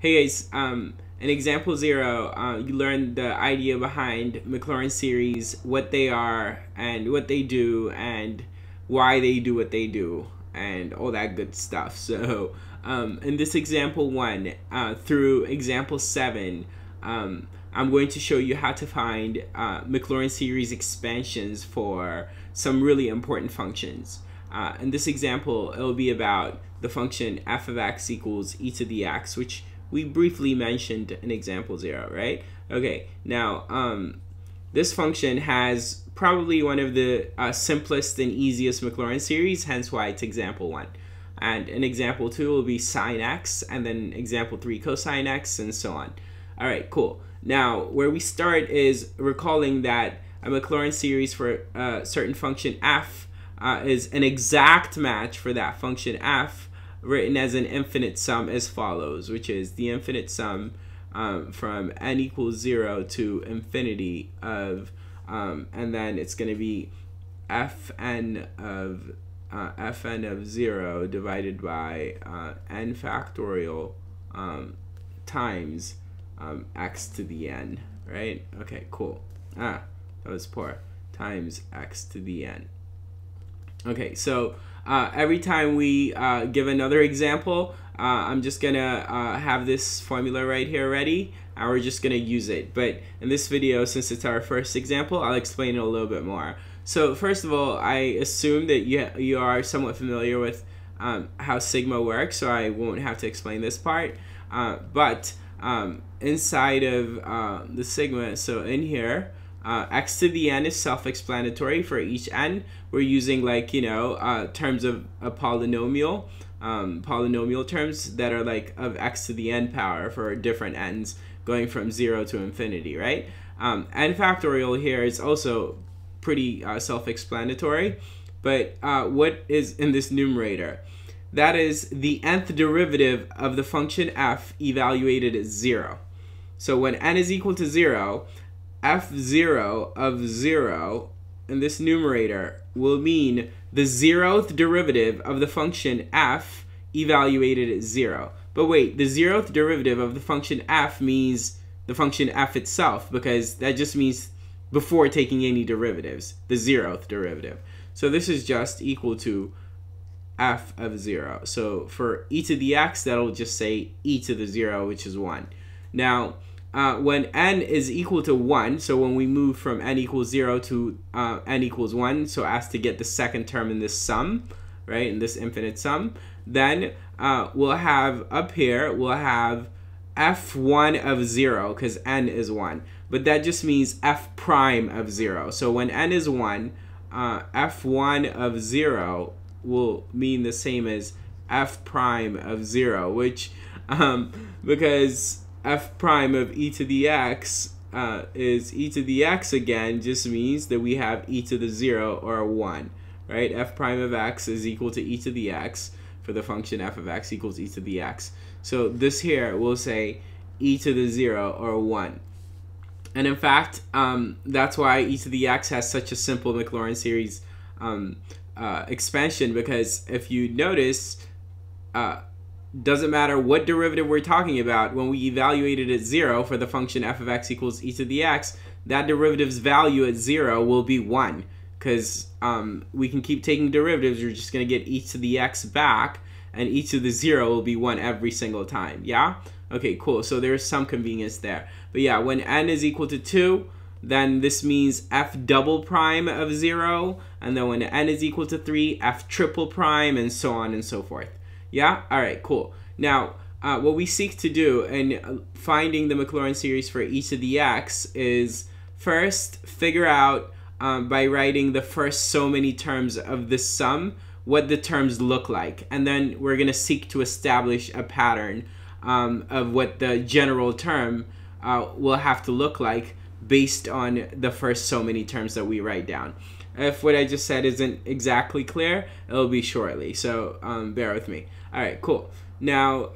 Hey guys, in example 0, you learned the idea behind Maclaurin series, what they are and what they do and why they do what they do and all that good stuff. So in this example 1 through example 7, I'm going to show you how to find Maclaurin series expansions for some really important functions. In this example, it will be about the function f of x equals e to the x, which we briefly mentioned in example 0, right? Okay, now this function has probably one of the simplest and easiest Maclaurin series, hence why it's example 1. And in example 2 will be sine x, and then example 3 cosine x, and so on. All right, cool. Now, where we start is recalling that a Maclaurin series for a certain function f is an exact match for that function f, written as an infinite sum as follows, which is the infinite sum from n equals 0 to infinity of, and then it's going to be fn of 0 divided by n factorial times x to the n, right? Okay, cool. That was poor. Times x to the n. Okay, so every time we give another example, I'm just gonna have this formula right here ready, and we're just gonna use it. But in this video, since it's our first example, I'll explain it a little bit more. So first of all, I assume that you are somewhat familiar with how sigma works, so I won't have to explain this part. But inside of the sigma, so in here, x to the n is self-explanatory. For each n, we're using, like, terms of a polynomial, polynomial terms that are like of x to the n power for different n's going from 0 to infinity, right? N factorial here is also pretty self-explanatory, but what is in this numerator? That is the nth derivative of the function f evaluated as 0. So when n is equal to 0, f0 of 0 in this numerator will mean the 0th derivative of the function f evaluated at 0. But wait, the 0th derivative of the function f means the function f itself, because that just means before taking any derivatives, the 0th derivative. So this is just equal to f of 0. So for e to the x, that'll just say e to the 0, which is 1. Now, when n is equal to 1, so when we move from n equals 0 to n equals 1, so as to get the second term in this sum, right, in this infinite sum, then we'll have up here, we'll have f1 of 0, because n is 1. But that just means f prime of 0. So when n is 1, f1 of 0 will mean the same as f prime of 0, which, because f prime of e to the x is e to the x again, just means that we have e to the 0 or 1, right? F prime of x is equal to e to the x for the function f of x equals e to the x. So this here will say e to the 0 or 1. And in fact, that's why e to the x has such a simple Maclaurin series expansion, because if you notice, doesn't matter what derivative we're talking about, when we evaluate it at 0 for the function f of x equals e to the x, that derivative's value at 0 will be 1, because we can keep taking derivatives. We're just going to get e to the x back, and e to the 0 will be 1 every single time. Yeah? Okay, cool. So there's some convenience there. But yeah, when n is equal to 2, then this means f double prime of 0, and then when n is equal to 3, f triple prime, and so on and so forth. Yeah? All right, cool. Now, what we seek to do in finding the Maclaurin series for e to the x is first figure out, by writing the first so many terms of this sum, what the terms look like. And then we're going to seek to establish a pattern of what the general term will have to look like based on the first so many terms that we write down. If what I just said isn't exactly clear, it'll be shortly, so bear with me. All right, cool. Now,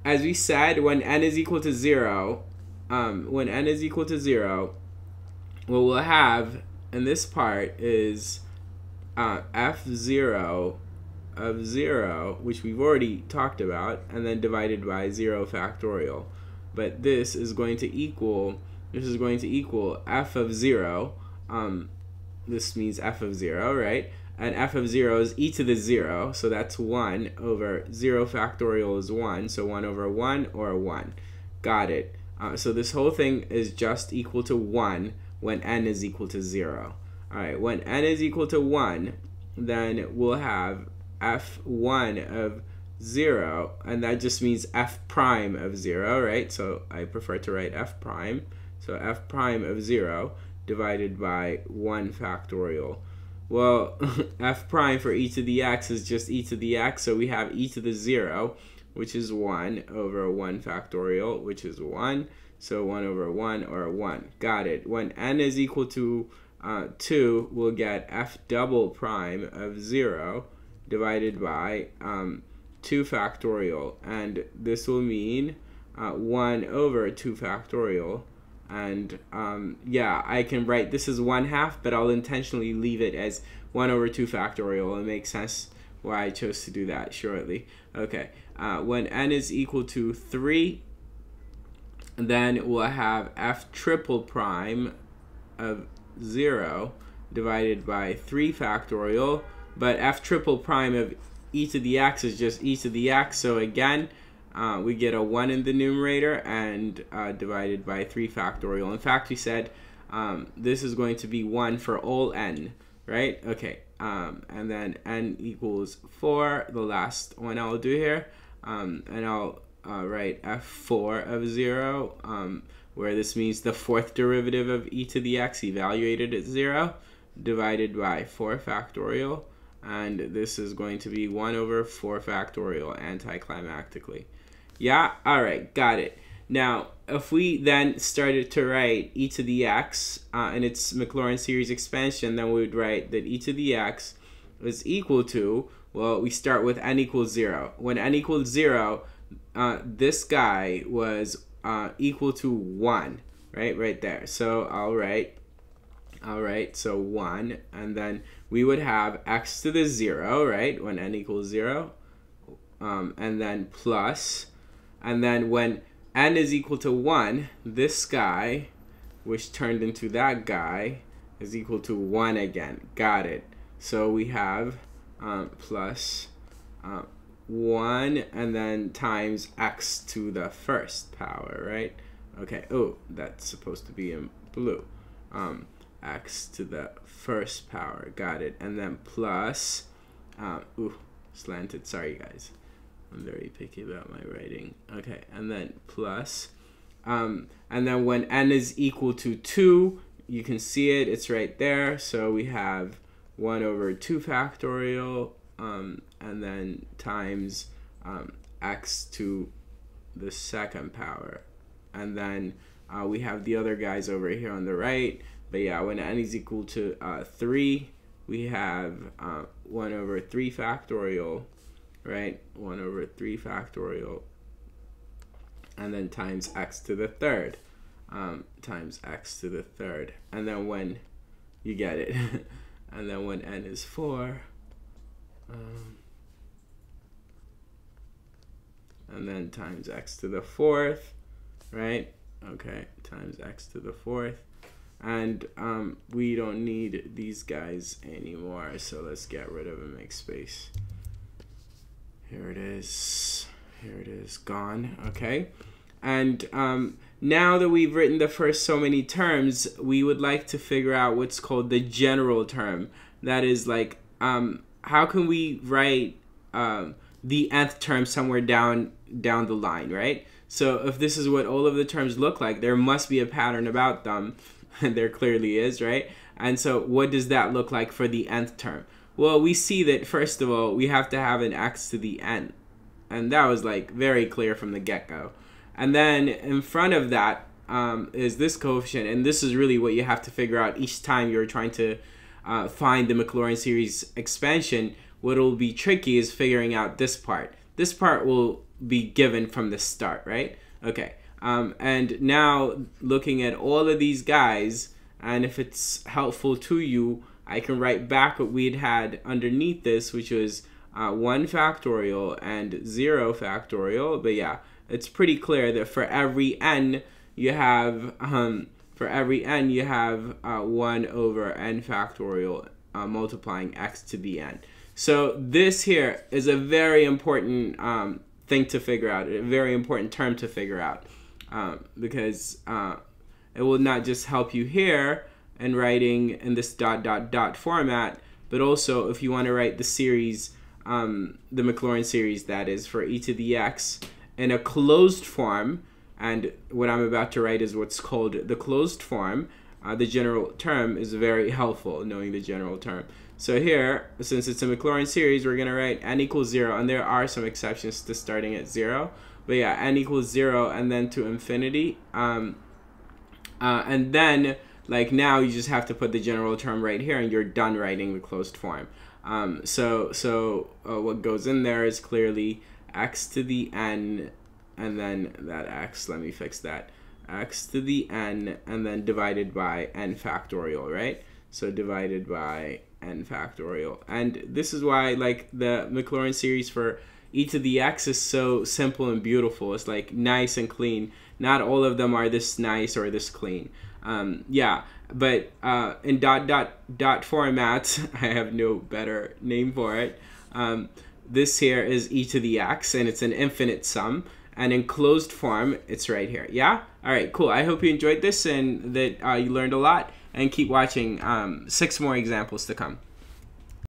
as we said, when n is equal to 0, what we'll have in this part is f0 of 0, which we've already talked about, and then divided by 0 factorial. But this is going to equal f of 0. This means f of 0, right? And f of 0 is e to the 0, so that's 1 over 0 factorial is 1, so 1 over 1 or 1. Got it. So this whole thing is just equal to 1 when n is equal to 0. Alright, when n is equal to 1, then we'll have f1 of 0, and that just means f prime of 0, right? So I prefer to write f prime. So f prime of 0 divided by 1 factorial. Well, f prime for e to the x is just e to the x, so we have e to the 0, which is 1 over 1 factorial, which is 1. So 1 over 1 or 1. Got it. When n is equal to 2, we'll get f double prime of 0 divided by 2 factorial. And this will mean 1 over 2 factorial. And yeah, I can write this as 1/2, but I'll intentionally leave it as 1 over 2 factorial. It makes sense why I chose to do that shortly. Okay, when n is equal to 3, then we'll have f triple prime of 0 divided by 3 factorial. But f triple prime of e to the x is just e to the x, so again, we get a 1 in the numerator and divided by 3 factorial. In fact, we said this is going to be 1 for all n, right? Okay, and then n equals 4, the last one I'll do here, and I'll write f4 of 0, where this means the 4th derivative of e to the x evaluated at 0, divided by 4 factorial, and this is going to be 1 over 4 factorial anticlimactically. Yeah, alright, got it. Now, if we then started to write e to the x in its Maclaurin series expansion, then we would write that e to the x is equal to, well, we start with n equals 0. When n equals 0, this guy was equal to 1, right there. So I'll write, so 1, and then we would have x to the 0, right, when n equals 0, and then plus, and then when n is equal to 1, this guy, which turned into that guy, is equal to 1 again. Got it. So we have plus 1 and then times x to the 1st power, right? Okay, oh, that's supposed to be in blue. X to the 1st power, got it. And then plus, slanted, sorry guys. I'm very picky about my writing. Okay, and then plus, and then when n is equal to 2, you can see it, it's right there. So we have 1 over 2 factorial, and then times x to the 2nd power. And then we have the other guys over here on the right. But yeah, when n is equal to 3, we have 1 over 3 factorial, right? 1 over 3 factorial, and then times x to the 3rd, times x to the 3rd. And then when you get it, and then when n is 4, and then times x to the 4th, right? Okay, times x to the 4th. And we don't need these guys anymore, so let's get rid of and make space. Here it is. Here it is, gone. Okay. And now that we've written the first so many terms, we would like to figure out what's called the general term. That is like, how can we write the nth term somewhere down the line, right? So if this is what all of the terms look like, there must be a pattern about them. And there clearly is, right? And so what does that look like for the nth term? Well, we see that, first of all, we have to have an x to the n. And that was like very clear from the get-go. And then in front of that is this coefficient. And this is really what you have to figure out each time you're trying to find the Maclaurin series expansion. What will be tricky is figuring out this part. This part will be given from the start, right? Okay. And now looking at all of these guys, and if it's helpful to you, I can write back what we'd had underneath this, which was 1 factorial and 0 factorial. But yeah, it's pretty clear that for every n you have 1 over n factorial multiplying x to the n. So this here is a very important thing to figure out, a very important term to figure out, because it will not just help you here in writing in this ... format, but also if you want to write the series, the Maclaurin series, that is, for e to the x in a closed form, and what I'm about to write is what's called the closed form. The general term is very helpful, knowing the general term. So here, since it's a Maclaurin series, we're going to write n equals 0, and there are some exceptions to starting at 0. But yeah, n equals 0 and then to infinity. And then, like, now you just have to put the general term right here, and you're done writing the closed form. So what goes in there is clearly x to the n, and then that x, let me fix that, x to the n, and then divided by n factorial, right? So divided by n factorial. And this is why, like, the Maclaurin series for e to the x is so simple and beautiful. It's like nice and clean. Not all of them are this nice or this clean. Yeah, but in ... format, I have no better name for it. This here is e to the x, and it's an infinite sum. And in closed form, it's right here. Yeah? All right, cool. I hope you enjoyed this and that you learned a lot. And keep watching 6 more examples to come.